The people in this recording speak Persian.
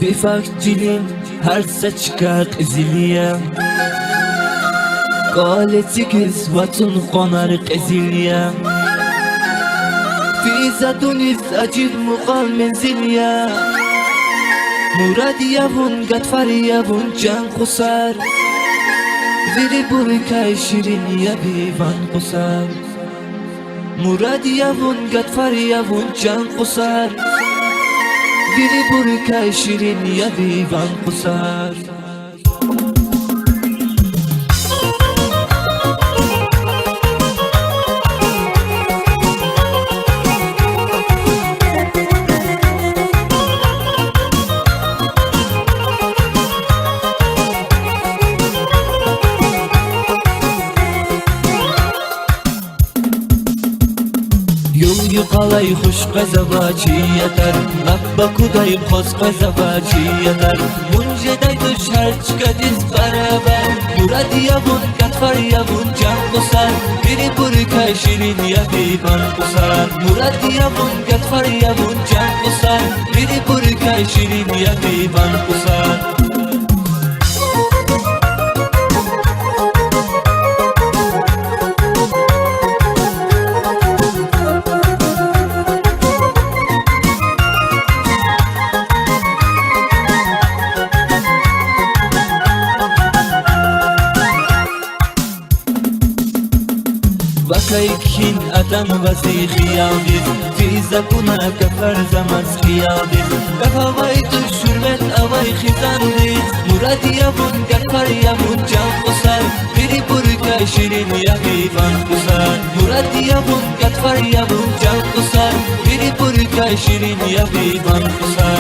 بفكجلين هرسچكاق زليا قالت كسوة قمر قزليا في زدونيس أجيب مقام منزليا مراديا بون قدفريا بون جان قصار ویری بوی که شیرین یا بیوان قصار مرادی یوون گدفر یوون جان قصار ویری بوی که شیرین یا بیوان قصار Qalay xush qazavachiyatar Rabba kudayim xos qazavachiyatar Munjeday dush harchkadiz barabar Muradiya bun katfariya bun jan qusar Biri buri ka shirin ya biban qusar Muradiya bun katfariya bun jan qusar Biri buri ka shirin ya biban qusar وكيكين أدم وزي خيالي في زبونا كفر زمز خيالي كفاويت الشرمت أوي خزاندي مرادي يبون كفر يبون جان قصار بيري بركة شيرين يبيبان قصار مرادي يبون كفر يبون جان قصار بيري بركة شيرين يبيبان قصار